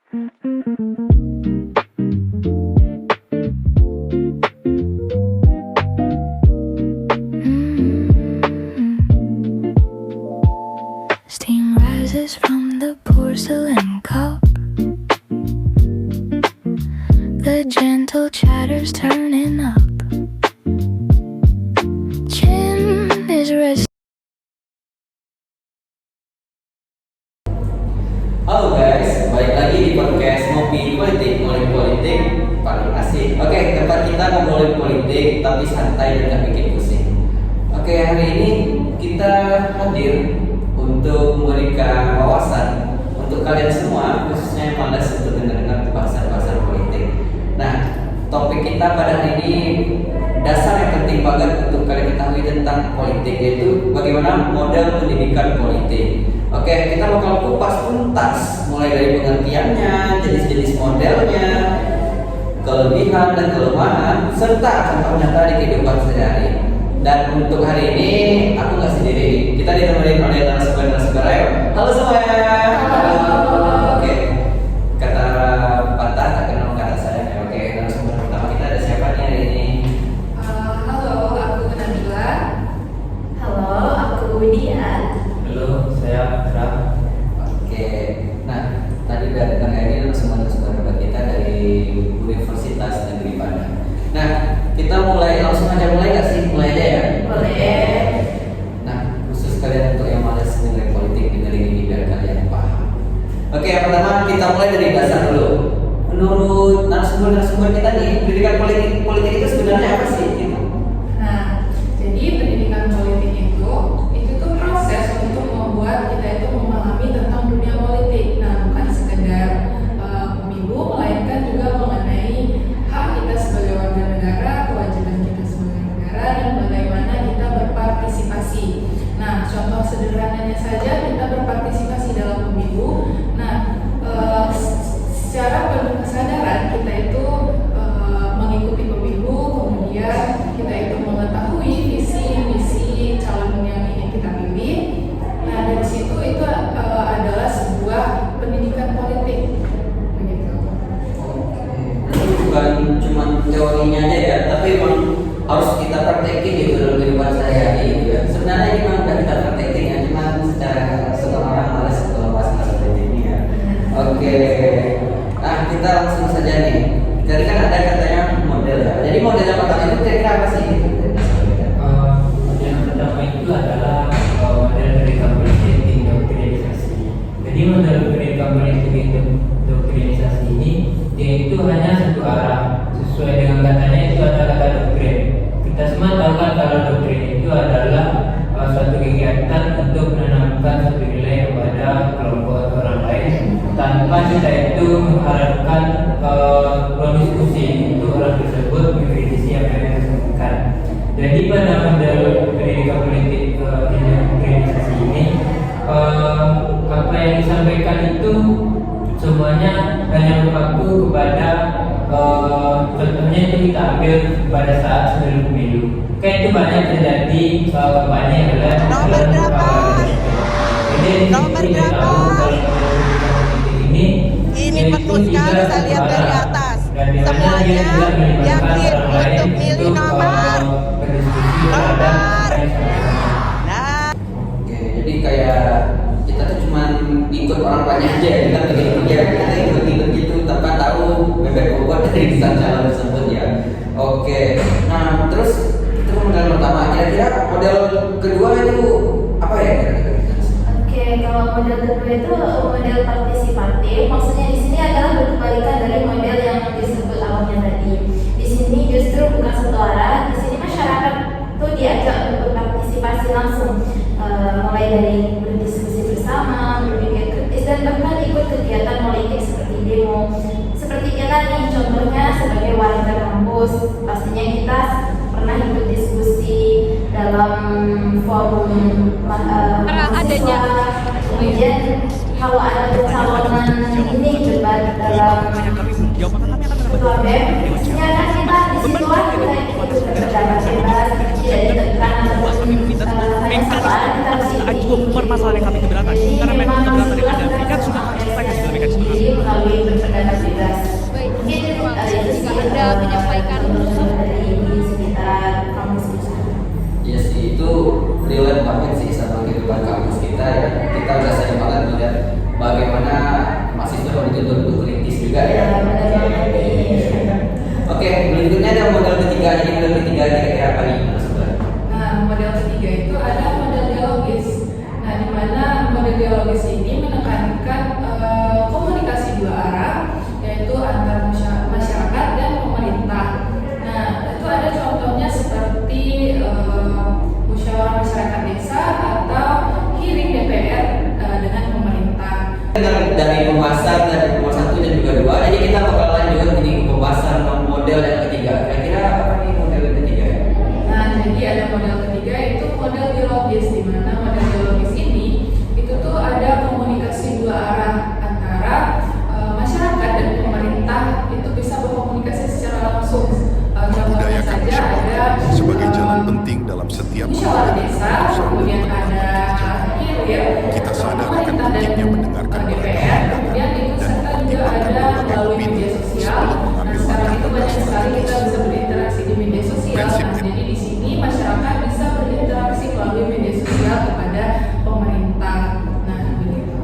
Steam rises from the porcelain cup. The gentle chatter's turning up. Chin is resting. Halo guys, balik lagi di podcast Ngopi Politik, Ngulik Politik paling asik. Oke, tempat kita ngobrolin politik tapi santai dan gak bikin pusing. Oke, hari ini kita hadir untuk memberikan wawasan untuk kalian semua, khususnya yang malas untuk mendengar bahasan-bahasan politik. Nah, topik kita pada hari ini dasar yang penting banget untuk kalian ketahui tentang politik, yaitu bagaimana model pendidikan politik. Oke, kita bakal kupas tuntas mulai dari pengertiannya, jenis-jenis modelnya, kelebihan dan kelemahan, serta contoh nyata di kehidupan sehari-hari. Dan untuk hari ini aku nggak sendiri, kita ditemani oleh narasumber. Ayo, halo semuanya. Halo. Oke, kata patah tak kenal kata saya. Oke, narasumber pertama kita ada siapa nih hari ini? Halo, aku Nabila. Halo, aku Widian. Halo, saya Ram. Oke, nah tadi udah datang ini narasumber kita dari Universitas Negeri Padang. Nah, kita langsung aja mulai nggak sih? Mulai aja ya. Boleh. Nah, khusus kalian untuk yang malas dengerin politik, dengerin ini biar kalian paham. Oke, yang pertama kita mulai dari dasar dulu. Menurut narasumber kita nih, pendidikan politik itu sebenarnya apa sih? Gitu. Nah, jadi pendidikan politik itu tuh proses untuk membuat kita itu memahami tentang dunia politik. Nah, bukan sekedar pemilu, melainkan juga mengenai hak kita sebagai warga negara, kewajiban kita sebagai negara, dan bagaimana kita berpartisipasi. Nah, contoh sederhananya saja kita berpartisipasi dalam pemilu. Nah, secara penuh kesadaran kita itu mengikuti pemilu, kemudian kita itu mengetahui visi misi calon yang ingin kita pilih. Nah, dari situ itu adalah sebuah pendidikan politik, begitu. Itu bukan cuma teorinya aja ya, tapi memang harus kita praktekin gitu dalam kehidupan sehari-hari gitu ya. Sebenarnya ini memang udah kita praktekin ya, cuma secara setengah orang malas kalau bahas seperti ini ya. Oke, nah kita langsung saja nih. Jadi kan ada katanya model ya. Jadi model yang pertama itu kira-kira apa sih? Model yang pertama itu adalah model pendidikan politik indoktrinisasi. Jadi model pendidikan politik indoktrinisasi ini dia itu hanya satu arah. Sesuai dengan katanya itu ada kata doktrin. Kita semua tahu kan kalau doktrin itu adalah suatu kegiatan untuk menanamkan suatu nilai kepada kelompok atau orang lain tanpa kita itu mengharapkan berdiskusi untuk orang tersebut mengkritisi apa yang disebutkan. Jadi pada model pendidikan politik indoktrinisasi ini apa yang disampaikan itu semuanya hanya berpaku kepada contohnya itu kita ambil pada saat sebelum pemilu. Kayak itu banyak terjadi kampanye adalah Nomor berapa? Ini penuh sekali saya lihat dari atas. Semuanya yakin untuk milih nomor. Nah, Oke, jadi kayak kita tuh cuma ikut orang banyak aja, kita ikut gitu tanpa tahu bebek bobot dari kisah calon tersebut ya. Oke, nah terus itu model pertama. Kira-kira model kedua itu apa ya? Oke, kalau model kedua itu model partisipatif. Maksudnya di sini adalah berkebalikan dari model yang disebut awalnya tadi. Di sini justru bukan satu arah. Di sini masyarakat tuh diajak untuk berpartisipasi langsung, mulai dari berdiskusi bersama, berpikir kritis, dan bahkan ikut kegiatan politik seperti demo. Seperti kita nih, contohnya sebagai warga kampus, pastinya kita pernah ikut diskusi dalam forum mahasiswa. Kemudian kalau ada pencalonan ini debat dalam ketua BEM, ya kan kita di situ kita ikut berdebat bebas, tidak ditekan ataupun hanya salah, kita harus permasalahan yang kami keberatan karena memang keberatan yang Anda berikan sudah selesai sudah mekanisme. melalui berpendapatan bebas. Mungkin itu sih Anda menyampaikan dari di sekitar kampus kita. Ya sih, itu relate banget sih sama kehidupan kampus kita ya. Kita udah sering banget melihat bagaimana mahasiswa dituntut untuk kritis juga ya. Benar banget nih. Oke, berikutnya ada model ketiga. Jadi model ketiga kira-kira apa nih, Mas Subhan? Nah, model ketiga itu ada model dialogis. Nah, di mana model dialogis ini menekankan komunikasi dua arah, yaitu antar masyarakat dan pemerintah. Nah, itu ada contohnya seperti musyawarah masyarakat desa atau hearing DPR dengan pemerintah. Dari pembahasan satu dan juga dua, jadi kita bakal lanjut ini ke pembahasan model yang ketiga. Kira-kira apa nih model yang ketiga? Nah, jadi ada model ketiga itu model dialogis, di mana model dialogis ini itu tuh ada komunikasi dua arah antara masyarakat dan pemerintah, itu bisa berkomunikasi secara langsung. Contohnya Budayakan saja musyawarah ada sebagai jalan penting dalam setiap musyawarah menghadapi desa, keputusan kemudian dan ada pengambilan kebijakan. hilir Kita sadar akan pemerintah dan pentingnya mendengarkan DPR, kemudian itu dan serta juga mempertimbangkan ada berbagai melalui opini media sosial. sebelum Nah, mengambil sekarang langkah itu banyak sekali strategis. kita bisa berinteraksi di media sosial. Prinsip Nah, jadi di sini masyarakat bisa berinteraksi melalui media sosial kepada pemerintah. Nah, begitu.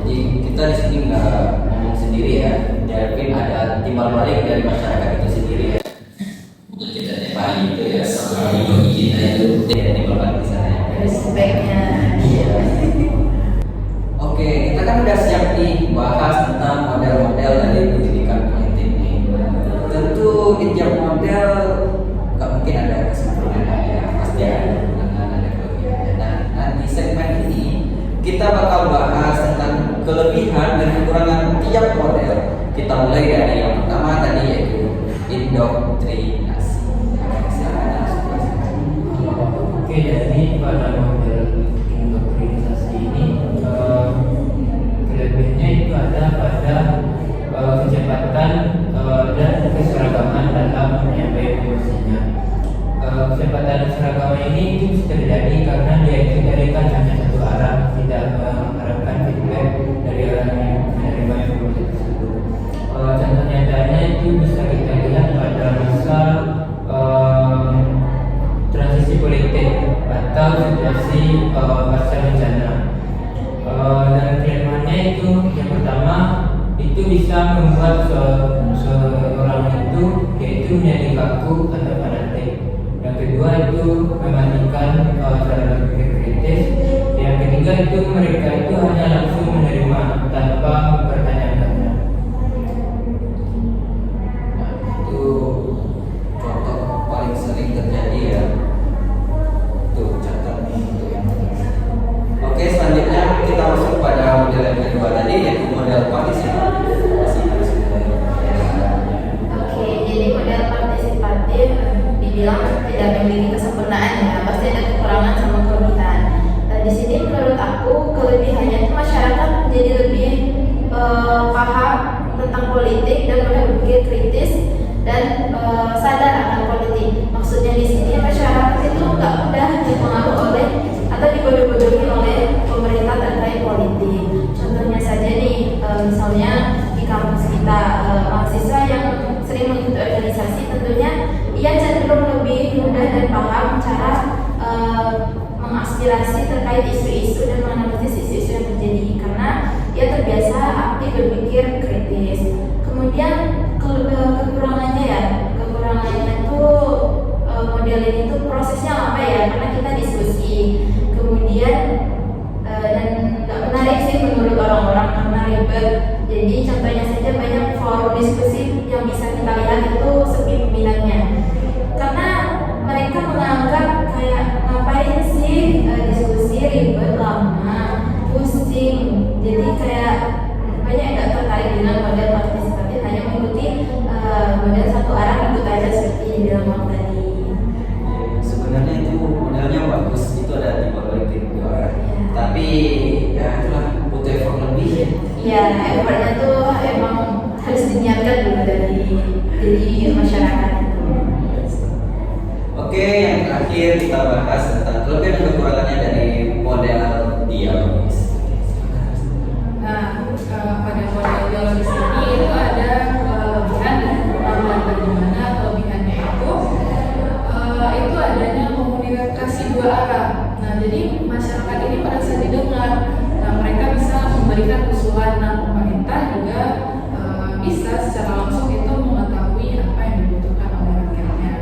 Jadi kita di sini nggak ngomong sendiri ya, tapi ada timbal balik dari masyarakat itu sendiri ya. Bukan kita tiap hari itu ya, sama bagi kita itu dia timbal balik di sana ya. Dari sebaiknya. Oke, kita kan udah siap nih bahas tentang model-model dari pendidikan politik nih. Tentu di tiap model nggak mungkin ada kesempurnaan ya, pasti ada kekurangan, ada kelebihan. Nah, di segmen ini kita bakal bahas tentang kelebihan dan kekurangan tiap model. Kita mulai dari yang pertama tadi yaitu indoktrinasi. Oke, jadi pada model indoktrinisasi ini kelebihannya itu ada pada kecepatan dan keseragaman dalam menyampaikan emosinya. Kecepatan dan keseragaman ini itu bisa terjadi karena dia itu kan hanya satu arah, tidak mengharapkan feedback dari orang yang menerima informasi tersebut. Contoh nyatanya itu bisa kita lihat pada masa transisi politik atau situasi pasca bencana. Dan kelemahannya itu yang pertama itu bisa membuat seorang itu yaitu menjadi kaku atau fanatik. Yang kedua itu mematikan cara berpikir kritis. Yang ketiga itu mereka itu hanya langsung menerima tanpa mempertanyakannya. Nah, itu contoh paling sering terjadi ya. Tuh, catat nih untuk yang pertama. Oke, selanjutnya kita masuk pada model yang kedua tadi yaitu model partisipatif. Oke, jadi model partisipatif dibilang tidak memiliki kesempurnaan ya, pasti ada kekurangan sama kelebihan. Di sini menurut aku kelebihannya itu masyarakat menjadi lebih paham tentang politik dan mudah berpikir kritis dan sadar akan politik. Maksudnya di sini masyarakat itu nggak mudah dipengaruhi oleh atau dibodoh-bodohi oleh pemerintah terkait politik. Contohnya saja nih, misalnya di kampus kita mahasiswa yang sering mengikuti organisasi tentunya ia cenderung lebih mudah dan paham cara mengaspirasi terkait isu-isu dan menganalisis isu-isu yang terjadi karena ia terbiasa aktif berpikir kritis. Kemudian kekurangannya itu model ini tuh prosesnya lama ya karena kita diskusi. Kemudian dan nggak menarik sih menurut orang-orang karena ribet. Jadi contohnya saja banyak forum diskusi yang bisa kita lihat itu sepi peminatnya karena mereka menganggap kayak ngapain sih diskusi ribet lama pusing. Jadi kayak banyak yang nggak tertarik dengan model partisipatif, hanya mengikuti model satu arah ikut aja seperti yang bilang tadi. Sebenarnya itu modelnya bagus, itu ada tipe politik dua arah. Tapi ya itulah butuh effort lebih ya. Iya, effortnya tuh emang harus diniatkan dulu dari masyarakat itu. Oke, yang terakhir kita bahas tentang kelebihan dan kekurangannya dari model dialogis. Nah, pada model Kalau di sini itu ada kelebihan dan kekurangan. Bagaimana kelebihannya itu adanya komunikasi dua arah. Nah, jadi masyarakat ini pada saat didengar, nah mereka bisa memberikan usulan. Nah, pemerintah juga bisa secara langsung itu mengetahui apa yang dibutuhkan oleh rakyatnya.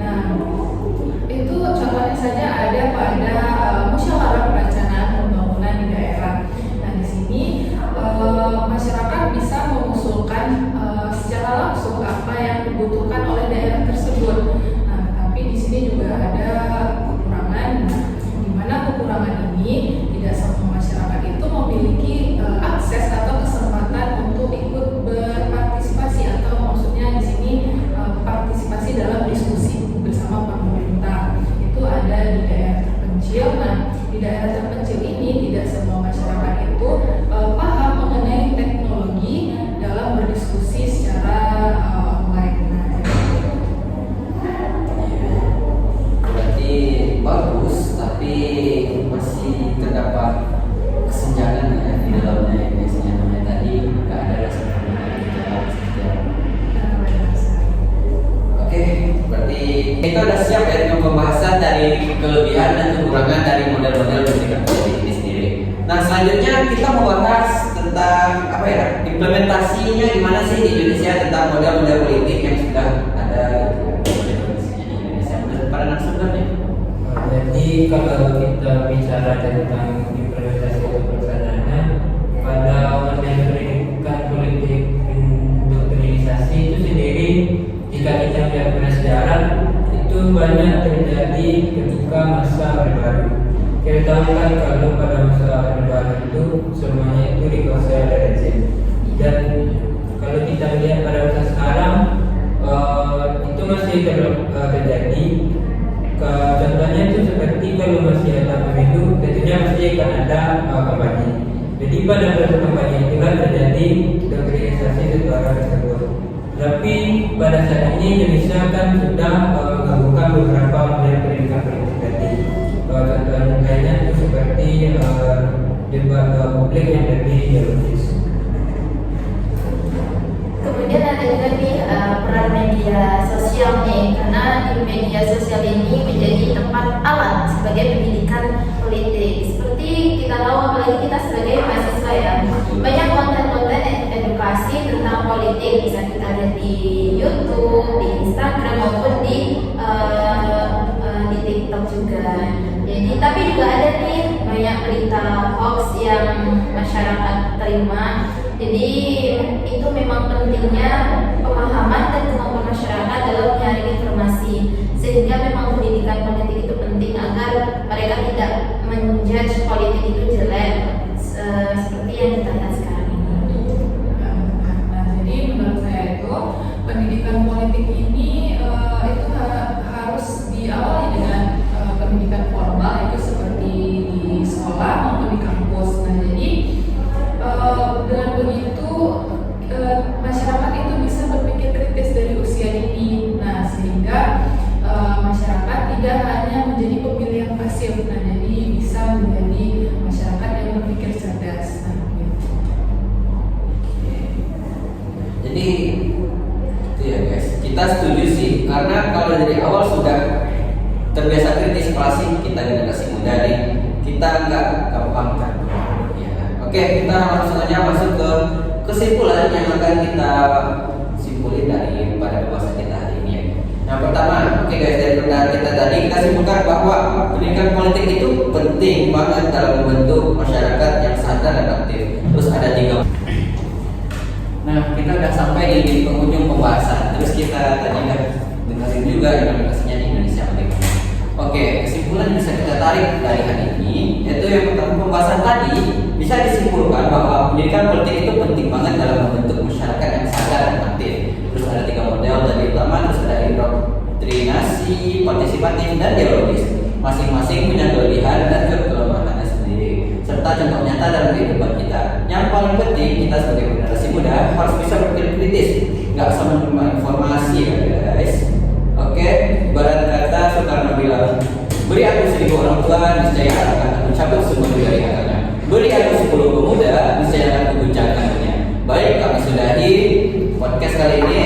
Nah, itu contohnya saja ada pada musyawarah perencanaan pembangunan di daerah. Nah, di sini masyarakat bisa mengusulkan secara langsung apa yang dibutuhkan oleh daerah tersebut. Nah, tapi di sini juga ada kekurangan, di mana kekurangan ini tidak semua masyarakat itu memiliki akses atau kesempatan untuk ikut berpartisipasi, atau maksudnya di sini partisipasi dalam diskusi bersama pemerintah. Itu ada di daerah terpencil. Nah, di daerah terpencil ini tidak semua masyarakat itu paham mengenai teknologi dalam berdiskusi secara online. Nah, Berarti bagus, tapi masih terdapat kesenjangan ya di dalamnya. Yang biasanya namanya tadi nggak ada rasa Oke, berarti kita udah siap ya dengan pembahasan dari kelebihan dan kekurangan dari model-model pendidikan politik ini sendiri. Nah, selanjutnya kita membahas tentang apa ya, implementasinya gimana sih di Indonesia tentang model-model politik yang sudah ada di Indonesia. Pada narasumber nih. Jadi kalau kita bicara tentang implementasi kepersadarannya pada model pendidikan politik indoktrinisasi itu sendiri, jika kita melihat sejarah itu banyak terjadi ketika masa Orde Baru. Kita tahu kan kalau pada masa Orde Baru itu semuanya itu dikuasai oleh rezim. Dan kalau kita lihat pada masa sekarang itu masih terjadi. Contohnya itu seperti kalau masih ada pemilu, tentunya pasti akan ada kampanye. Jadi pada proses kampanye itulah terjadi doktrinisasi suara tersebut. Tapi pada saat ini Indonesia kan sudah menggabungkan beberapa model pendidikan politik tadi. Contohnya lainnya itu seperti debat publik yang lebih dialogis. Kemudian ada juga nih peran media sosial nih, karena di media sosial ini menjadi tempat alat sebagai pendidikan politik. Seperti kita tahu, apalagi kita sebagai mahasiswa ya, banyak konten-konten edukasi tentang politik bisa kita lihat di YouTube, di Instagram maupun di TikTok juga. Jadi tapi juga ada nih banyak berita hoax yang masyarakat terima. Jadi itu memang pentingnya pemahaman dan kemampuan masyarakat dalam menyaring informasi, sehingga memang pendidikan politik itu penting agar mereka tidak menjudge politik itu jelek seperti yang kita lihat sekarang ini. Nah, jadi menurut saya itu pendidikan politik ini itu harus diawali dengan pendidikan formal, itu seperti di sekolah maupun di kampus. Nah, jadi dengan begitu masyarakat itu bisa berpikir kritis dari usia dini. Nah, sehingga masyarakat tidak hanya menjadi pemilih yang pasif. Nah, jadi bisa menjadi masyarakat yang berpikir cerdas. Nah, gitu. Jadi itu ya guys, kita setuju sih, karena kalau dari awal sudah terbiasa kritis klasik, kita generasi muda nih, kita nggak gampang kan. Oke, kita langsung saja masuk ke kesimpulan yang akan kita simpulin dari pada pembahasan kita hari ini ya. Yang pertama, oke guys, dari pendapat kita tadi kita simpulkan bahwa pendidikan politik itu penting banget dalam membentuk masyarakat yang sadar dan aktif. Terus ada 3. Nah, kita udah sampai di penghujung pembahasan. Terus kita tadi udah dengerin juga implementasinya di Indonesia bagaimana. Oke, kesimpulan yang bisa kita tarik dari hari ini yaitu yang pertama, pembahasan tadi bisa disimpulkan bahwa pendidikan politik itu penting banget dalam membentuk masyarakat yang sadar dan aktif. Terus ada 3 model tadi utama, terus ada indoktrinasi, partisipatif, dan dialogis. Masing-masing punya kelebihan dan kelemahannya sendiri, serta contoh nyata dalam kehidupan kita. Yang paling penting, kita sebagai generasi muda harus bisa berpikir kritis, nggak sama menerima informasi ya guys. Oke, ibarat kata Soekarno bilang, beri aku 1000 orang tua, niscaya akan aku cabut semua dari akalnya. Beri aku 10 pemuda, niscaya akan kuguncangkan dunia. sudahi podcast kali ini.